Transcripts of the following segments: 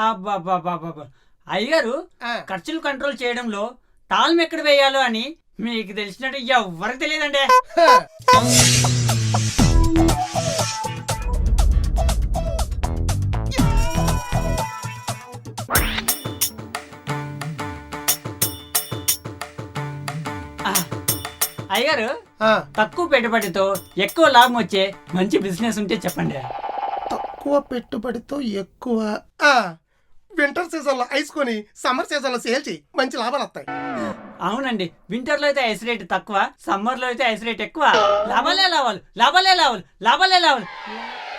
అబ్బాబ్బాబ్బాబ్బా అయ్యగారు ఆ, ఖర్చులు కంట్రోల్ చేయడంలో తాళం ఎక్కడ వేయాలో అని మీకు తెలిసినట్టు ఎవ్వరికి తెలియదండి. హ, ఆ, అయ్యగారు ఆ, తక్కువ పెట్టుబడితో ఎక్కువ లాభం వచ్చే మంచి బిజినెస్ ఉంటే చెప్పండి. తక్కువ పెట్టుబడితో ఎక్కువ వింటర్ సీజన్ లో ఐస్ కొని సమ్మర్ సీజన్ లో సేల్ చేయి, మంచి లాభాలు వస్తాయి. అవునండి, వింటర్ లో అయితే ఐస్ రేట్ తక్కువ, సమ్మర్ లో అయితే ఐస్ రేట్ ఎక్కువ. లాభాలే లాభాలు, లాభాలే లాభాలు, లాభాలే లాభాలు.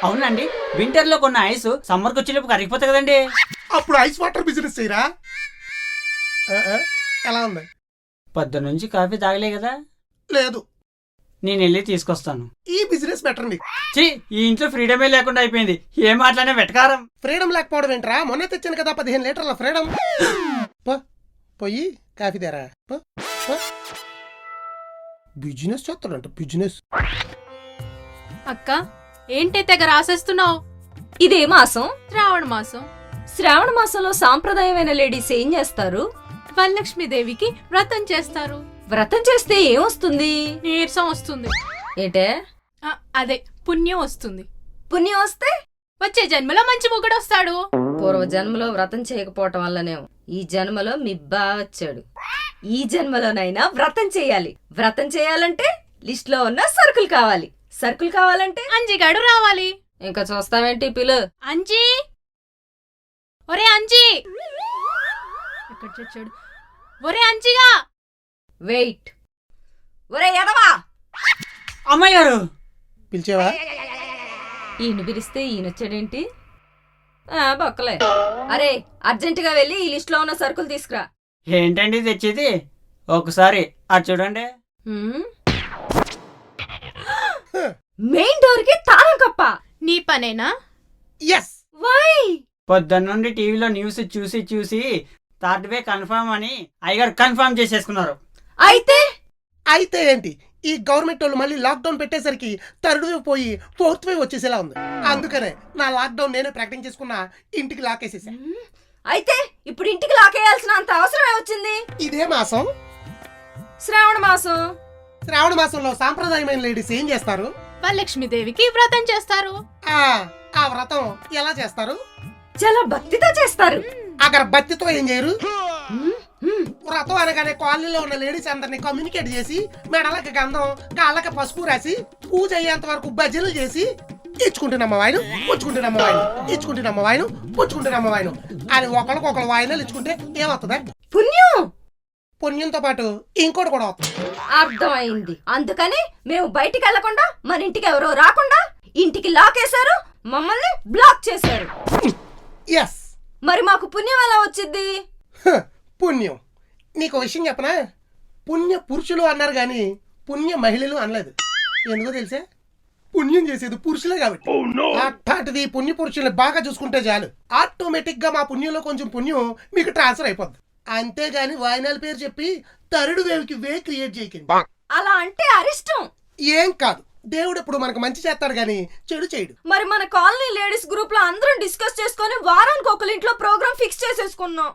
అవునండి, వింటర్ లో కొన్న ఐస్ సమ్మర్ కి వచ్చేటప్పుడు కరిగిపోతుంది కదండి. అప్పుడు ఐస్ వాటర్ బిజినెస్ చేయరా? ఎలా ఉంది? పొద్దున్న నుంచి కాఫీ తాగలే కదా, లేదు, నేను వెళ్ళి తీసుకొస్తాను. ఈ బిజినెస్ బెటర్ అండి. ఛీ, ఈ ఇంట్లో ఫ్రీడమే లేకుండా అయిపోయింది. ఏం మాట్లాడే వెటకారం. ఫ్రీడమ్ లేకపోవడం ఏంట్రా? మొన్న తెచ్చాను కదా 15 లీటర్ల ఫ్రీడమ్. పోయి కాఫీ తేరా. బిజినెస్ చేస్తాడంట, బిజినెస్. అక్క ఏంటి తెగ రాసేస్తున్నావు? ఇదే మాసం? శ్రావణ మాసం. శ్రావణ మాసంలో సాంప్రదాయమైన లేడీస్ ఏం చేస్తారు? వరలక్ష్మీదేవికి వ్రతం చేస్తారు. వ్రతం చేస్తే ఏమొస్తుంది? నీరసం వస్తుంది. ఏటే? అదే పుణ్యం వస్తుంది. పుణ్యం వస్తే వచ్చే జన్మలో మంచి మొగుడు వస్తాడు. పూర్వ జన్మలో వ్రతం చేయకపోవటం వల్లనేమో ఈ జన్మలో మీ బావ వచ్చాడు. ఈ జన్మలోనైనా వ్రతం చేయాలి. వ్రతం చేయాలంటే లిస్ట్ లో ఉన్న సరుకులు కావాలి. సరుకులు కావాలంటే అంజిగాడు రావాలి. ఇంకా చూస్తావేంటి పిలు? అంజీ, ఒరే అంజీ, ఎక్కడ చచ్చాడు? ఒరే అంజిగా, వెయిట్. ఒరే ఎదవా, అమ్మాయి గారు పిలిచేవా? ఈయన పిలిస్తే ఈయనొచ్చాడేంటి? బొక్కలే. అరే అర్జెంటుగా వెళ్ళి ఈ లిస్ట్ లో ఉన్న సరుకులు తీసుకురా. ఏంటండి తెచ్చేది? ఒకసారి అది చూడండి. మెయిన్ డోర్ కి తాళం కప్ప. నీ పనేనా? ఎస్. వై? పొద్దున్న నుండి టీవీలో న్యూస్ చూసి చూసి థర్డ్ వే కన్ఫర్మ్ అని అయ్యగారు కన్ఫర్మ్ చేసేసుకున్నారు. అయితే ఏంటి, ఈ గవర్నమెంట్ వాళ్ళు మళ్ళీ లాక్డౌన్ పెట్టేసరికి థర్డ్ వేవ్ పోయి ఫోర్త్ వేవ్ వచ్చేసేలా ఉంది. అందుకనే నా లాక్డౌన్ నేనే ప్రకటించేసుకున్నా, ఇంటికి లాకేసేసా. అయితే ఇప్పుడు ఇంటికి లాకేయాల్సిన అంత అవసరమే వచ్చింది. ఇదే మాసం శ్రావణ మాసం. శ్రావణ మాసంలో సాంప్రదాయమైన లేడీస్ ఏం చేస్తారు? వరలక్ష్మీదేవికి వ్రతం చేస్తారు. ఆ వ్రతం ఎలా చేస్తారు? చాలా భక్తితో చేస్తారు. అగరబత్తితో ఏం చేయరు? వ్రతం అనగానే కాలనీలో ఉన్న లేడీస్ అందరినీ కమ్యూనికేట్ చేసి మెడలకి గంధం, కాళ్ళకి పసుపు రాసి పూజ అయ్యేంత వరకు భజనలు చేసి ఇచ్చుకుంటున్నమ్మ వాయిను, పుచ్చుకుంటున్నమ్మ వాయిను, ఇచ్చుకుంటున్నమ్మ వాయిను, పుచ్చుకుంటున్నమ్మ వాయిను అని ఒకరికొకరు వాయినాలు ఇచ్చుకుంటే ఏమవుతుందా? పుణ్యం. పుణ్యంతో పాటు ఇంకోటి కూడా వస్తుంది. అర్థమైంది. అందుకని మేము బయటికి వెళ్లకుండా, మన ఇంటికి ఎవరో రాకుండా ఇంటికి లాకేశారు, మమ్మల్ని బ్లాక్ చేశారు. ఎస్. మరి మాకు పుణ్యం ఎలా వచ్చింది? పుణ్యం నీకు విషయం చెప్పనా? పుణ్య పురుషులు అన్నారు గాని పుణ్య మహిళలు అనలేదు. ఎందుకో తెలుసా? పుణ్యం చేసేది పురుషులే కాబట్టి. అట్లాంటిది పుణ్య పురుషుల్ని బాగా చూసుకుంటే చాలు, ఆటోమేటిక్ గా మా పుణ్యంలో కొంచెం పుణ్యం మీకు ట్రాన్స్ఫర్ అయిపోద్ది. అంతేగాని వాయినాల పేరు చెప్పి థర్డ్ వేవ్కి వే క్రియేట్ చేయకండి. అలా అంటే అరిష్టం. ఏం కాదు, దేవుడు ఇప్పుడు మనకు మంచి చేస్తాడు గాని చెడు చేయడు. మరి మన కాలనీ లేడీస్ గ్రూప్ లో అందరం డిస్కస్ చేసుకుని వారానికి ఒకరి ఇంట్లో ప్రోగ్రామ్ ఫిక్స్ చేసేసుకున్నాం.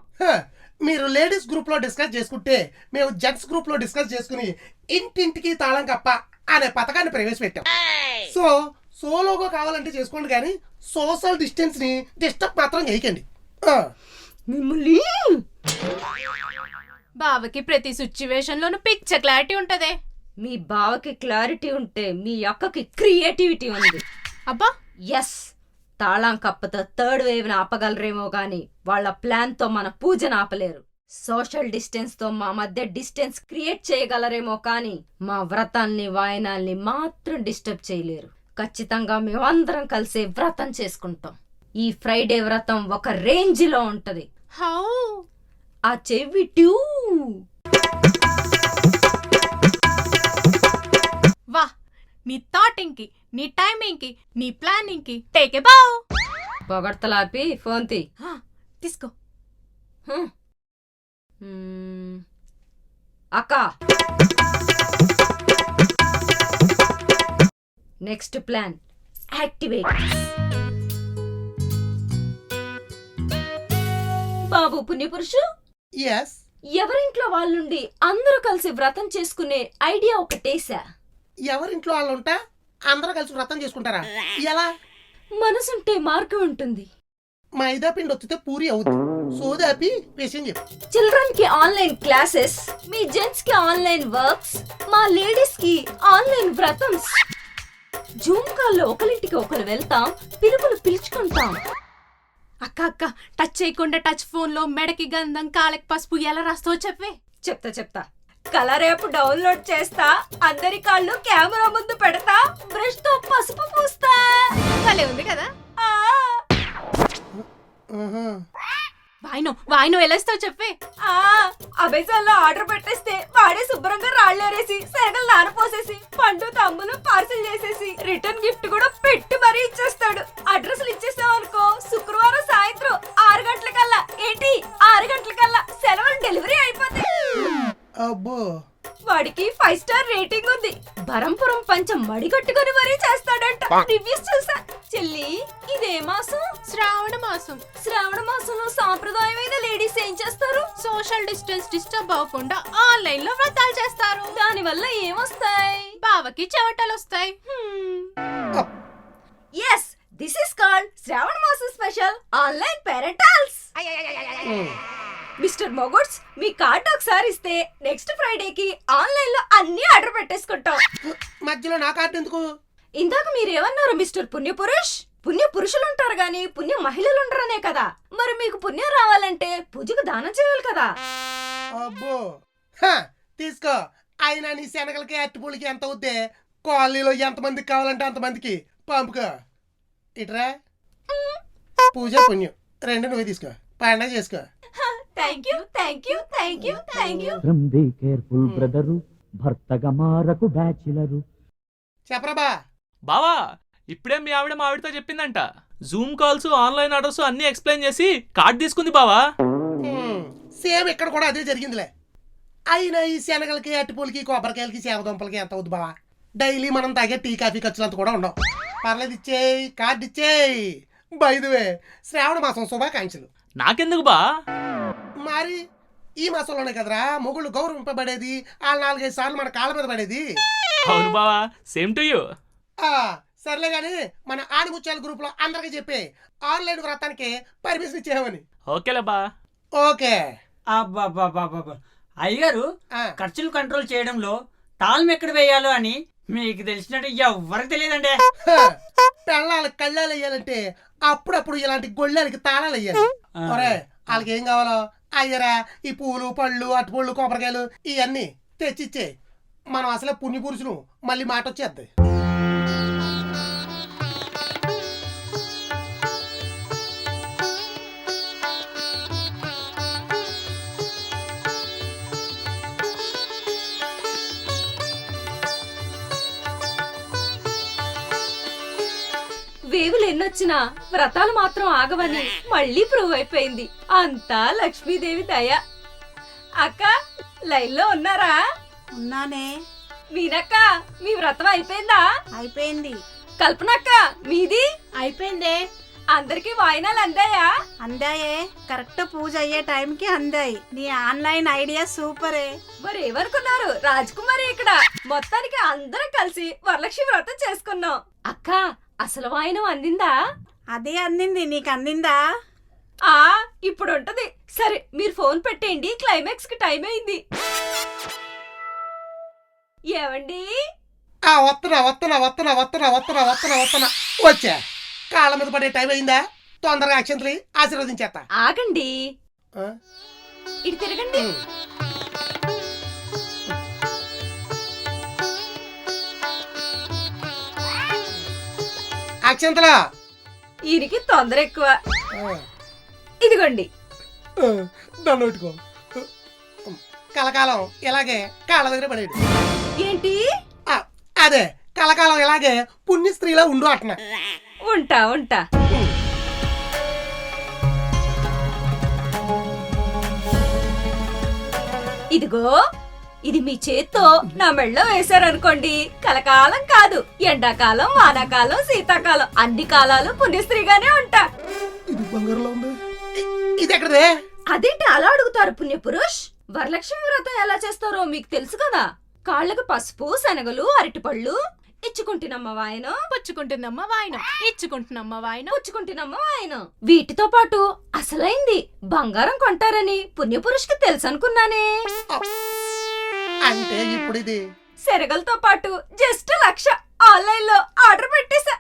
మీరు లేడీస్ గ్రూప్ లో డిస్కస్ చేసుకుంటే మేము జెంట్స్ గ్రూప్ లో డిస్కస్ చేసుకుని ఇంటింటికి తాళం కప్ప అనే పథకాన్ని ప్రవేశపెట్టాం. సో సోలోగా కావాలంటే చేసుకోండి కానీ సోషల్ డిస్టెన్స్ ని డిస్టర్బ్ మాత్రం చేయకండి. మిమ్మల్ని బావకి ప్రతి సిచ్యువేషన్ లోను పిచ్చ క్లారిటీ ఉంటదే. మీ బావకి క్లారిటీ ఉంటే మీ అక్కకి క్రియేటివిటీ ఉంది. అబ్బా ఎస్, తాళం కప్పతో థర్డ్ వేవ్ ని ఆపగలరేమో గాని వాళ్ళ ప్లాన్ తో మన పూజను ఆపలేరు. సోషల్ డిస్టెన్స్ తో మా మధ్య డిస్టెన్స్ క్రియేట్ చేయగలరేమో కానీ మా వ్రతాల్ని వాయనాల్ని మాత్రం డిస్టర్బ్ చేయలేరు. ఖచ్చితంగా మేమందరం కలిసే వ్రతం చేసుకుంటాం. ఈ ఫ్రైడే వ్రతం ఒక రేంజ్ లో ఉంటది. హౌ? ఆ చెవి ట్యూ. వా, నీ థాటింగ్ కి, నీ టైమింగ్ కి, నీ ప్లానింగ్ కి టేక్ ఏ బౌ. పొగడ్తలాపి ఫోన్ తీ. తీసుకో. అక్క, నెక్స్ట్ ప్లాన్ యాక్టివేట్. బాబు పుణ్యపురుషు, ఎస్. ఎవరింట్లో వాళ్ళుండి అందరూ కలిసి వ్రతం చేసుకునే ఐడియా ఒకటేసా. ఎవరింట్లో వాళ్ళు ఉంటా అందరూ కలిసి వ్రతం చేసుకుంటారా? ఎలా? మనసుంటే మార్గం ఉంటుంది. మైదా పిండి వచ్చితే పూరి అవుద్ది. సోదాపి విషయం చెప్పు. చిల్డ్రన్ కి ఆన్లైన్ క్లాసెస్, మీ జెంట్స్ కి ఆన్లైన్ వర్క్స్, మా లేడీస్ కి ఆన్లైన్ వ్రతమ్స్. జూమ్ కాల్లో ఒకరింటికి ఒకరు వెళ్తాం, పిలుపులు పిలుచుకుంటాం. అక్క అక్క, టచ్ చేయకుండా టచ్ ఫోన్ లో మెడకి గంధం కాళ్ళకి పసుపు ఎలా రాస్తావో చెప్పే. చెప్తా. కలర్ యాప్ డౌన్లోడ్ చేస్తా, అందరి కాళ్ళు కెమెరా ముందు పెడతా, బ్రష్ తో పసుపు పూస్తా. భలే ఉంది కదా. ఆ! ఆహా. వాయినం ఎలా ఇస్తావు చెప్పే. అమెజాన్ లో ఆర్డర్ పెట్టేస్తే వాడే శుభ్రంగా రాళ్ళేరేసి శనగలు నానపోసేసి పండు తమ్ములు పార్సిల్ చేసేసి రిటర్న్ గిఫ్ట్ కూడా పెట్టి మరీ ఇచ్చేస్తాడు. అడ్రస్లు ఇచ్చేసాం అనుకో, శుక్రవారం సాయంత్రం 6 గంటలకల్లా 6 గంటలకల్లా సెలవులు డెలివరీ అయిపోతాయి. అబ్బో. వాడికి 5 స్టార్ రేటింగ్ ఉంది. బరంపురం పంచం మడిగట్టుకుని మరీ చేస్తాడంట. రివ్యూస్ చూసా. చెల్లి, ఇదే మాసం? శ్రావణ మాసం. శ్రావణ మాసంలో సాంప్రదాయమైన లేడీస్ ఏం చేస్తారు? సోషల్ డిస్టెన్స్ డిస్టర్బ్ అవ్వకుండా ఆన్లైన్ లో వ్రతాలు చేస్తారు. దాని వల్ల ఏమొస్తాయి? బావకి చెవటలు వస్తాయి. ఎస్, దిస్ ఇస్ కాల్డ్ శ్రావణ మాసం స్పెషల్ ఆన్లైన్ పేరెంటల్స్. మిస్టర్ మొగుడ్స్, మీ కార్డు ఒకసారి ఇస్తే నెక్స్ట్ ఫ్రైడేకి ఆన్లైన్ లో అన్ని ఆర్డర్ పెట్టేసుకుంటాం. మధ్యలో నా కార్డు ఎందుకు? ఇందాక మీరేమన్నారు మిస్టర్ పుణ్యపురుష్? పుణ్య పురుషులు ఉంటారు గాని పుణ్య మహిళలు ఉంటారనే కదా. మరి మీకు పుణ్యం రావాలంటే పూజకు దానం చేయాలి కదా. అబ్బో. హ, తీసుకో. అయినా నీ శనగలకి అట్టుపూలికి ఎంత అవుద్దే? కాలనీలో ఎంతమందికి కావాలంటే అంతమందికి పంపుకో. ఇట్రా. పూజ పుణ్యం రెండు నువ్వు తీసుకో, పండగ చేసుకో. Thank you. Be careful brother, భర్తగా మారకు బ్యాచిలరు. చెప్పరా బావా, ఇప్పుడే మీ ఆవిడ మా ఆవిడతో చెప్పిందంట. జూమ్ కాల్స్, ఆన్లైన్ ఆర్డర్స్ అన్ని ఎక్స్ప్లెయిన్ చేసి కార్డ్ తీసుకుంది బావా. సేమ్ ఇక్కడ కూడా అదే జరిగిందిలే. అయినా ఈ శనగలకి అట్టుపూలకి కొబ్బరికాయలకి సేవదుంపలకి ఎంత అవుద్ది బావా? డైలీ మనం తాగే టీ కాఫీ ఖర్చులు అంత కూడా ఉండవు. పర్లేదు, ఇచ్చేయి, కార్డు ఇచ్చేయి. బై ది వే, శ్రావణ మాసం శుభాకాంక్షలు. నాకెందుకు బా? మరి ఈ మాసంలోనే కదరా మొగుళ్ళు గౌరవింపబడేది, ఆ 4-5 సార్లు మన కాళ్ళ మీద పడేది. అవును బావా, సేమ్ టు యూ. సర్లే గాని మన ఆడిముత్యాల గ్రూప్ లో అందరికి చెప్పి ఆన్లైన్ వ్రతానికి పర్మిషన్ ఇచ్చేయమని. ఓకేలే బా. ఓకే. అబ్బాబ్బాబ్బాబ్బా, అయ్యగారు ఆ, ఖర్చులు కంట్రోల్ చేయడంలో తాళం ఎక్కడ వేయాలో అని మీకు తెలిసినట్టు ఎవరికి తెలియదండి. పెళ్ళాలకు కళ్ళాలు వేయాలంటే అప్పుడప్పుడు ఇలాంటి గొళ్ళాలకి తాళాలు వేయాలి. ఒరే, వాళ్ళకి ఏం కావాలో అయ్యరా, ఈ పూలు పళ్ళు అట్టుపళ్ళు కొబ్బరికాయలు ఇవన్నీ తెచ్చిచ్చే. మనం అసలే పుణ్య పురుషులు, మళ్ళీ మాట వచ్చేద్ది. వేవులు ఎన్నొచ్చినా వ్రతాలు మాత్రం ఆగవని మళ్ళీ ప్రూవ్ అయిపోయింది. అంతా లక్ష్మీదేవి దయ. అక్క, లైన్లో ఉన్నారా? ఉన్నానే. మీనక్క, మీ వ్రతం అయిపోయిందా? అయిపోయింది. కల్పనక్క, మీది అయిపోయిందే. అందరికి వాయినాలు అందాయా? అందాయే, కరెక్ట్ పూజ అయ్యే టైంకి అందాయి. నీ ఆన్లైన్ ఐడియా సూపరే. మరి ఏమనుకున్నారు, రాజకుమారి ఇక్కడ. మొత్తానికి అందరం కలిసి వరలక్ష్మి వ్రతం చేసుకున్నాం. అక్క, అసలు వాయినం అందిందా? అదే అందింది. నీకు అందిందా? ఇప్పుడు ఉంటది. సరే, మీరు ఫోన్ పెట్టేయండి, క్లైమాక్స్ కి టైం అయింది. ఏవండి? వస్తున్నా. వచ్చా. కాళ్ళ మీద పడే టైం అయిందా? తొందరగా అక్షంతలు ఆశీర్వదించేస్తా. ఆగండి, ఇటు తిరగండి. అక్షంతలా. ఈయనకి తొందర ఎక్కువ. ఇదిగోండి. దాన్ని పెట్టుకో. కలకాలం ఇలాగే కాళ్ళ దగ్గర పడేది. ఏంటి? అదే, కలకాలం ఇలాగే పుణ్య స్త్రీలా ఉండు అంటున్నా. ఉంటా. ఇదిగో, ఇది మీ చేత్తో నా మెళ్ళో వేశారనుకోండి, కలకాలం కాదు, ఎండాకాలం, వానాకాలం, శీతాకాలం, అన్ని కాలాలు పుణ్యస్త్రీగానే ఉంటా. ఇది బంగారులో ఉంది. ఇది ఎక్కడదే? అదేంటి అలా అడుగుతారు పుణ్యపురుష్? వరలక్ష్మి వ్రతం ఎలా చేస్తారో మీకు తెలుసు కదా. కాళ్ళకు పసుపు, శనగలు, అరటిపళ్ళు ఇచ్చుకుంటున్నమ్మ వాయనం, పుచ్చుకుంటున్నమ్మ వాయనం, ఇచ్చుకుంటున్నమ్మ వాయనం, పుచ్చుకుంటున్నమ్మ వాయనం. వీటితో పాటు అసలైంది బంగారం కొంటారని పుణ్యపురుష్కి తెలుసు అనుకున్నానే. అంటే ఇప్పుడు ఇది శనగలతో పాటు జస్ట్ 1,00,000 ఆన్లైన్ లో ఆర్డర్ పెట్టేశా.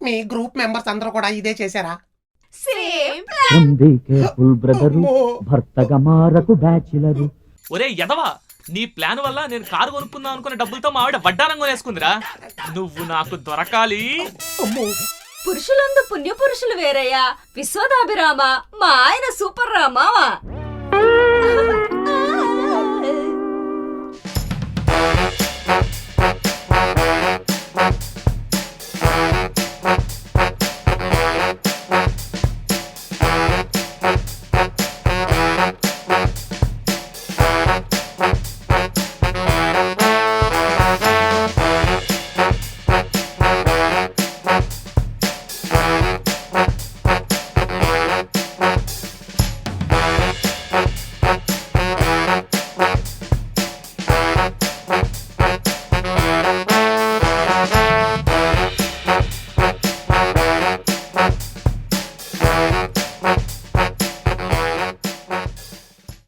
మీ గ్రూప్ మెంబర్స్ అందరూ కూడా ఇదే చేశారా? సేమ్ బీ కేర్ఫుల్ బ్రదరు, భర్తగా మారకు బ్యాచిలరు. ఒరే ఎదవా, నీ ప్లాన్ వల్ల నేను కారు కొనుక్కుందాం అనుకున్న డబ్బులతో మా ఆవిడ వడ్డానం కొనేసుకుందిరా. నువ్వు నాకు దొరకాలి. అమ్మో పురుషులందు పుణ్యపురుషులు వేరయ్యా. విశ్వదాభిరామ మా ఆయన సూపర్ రా మావా.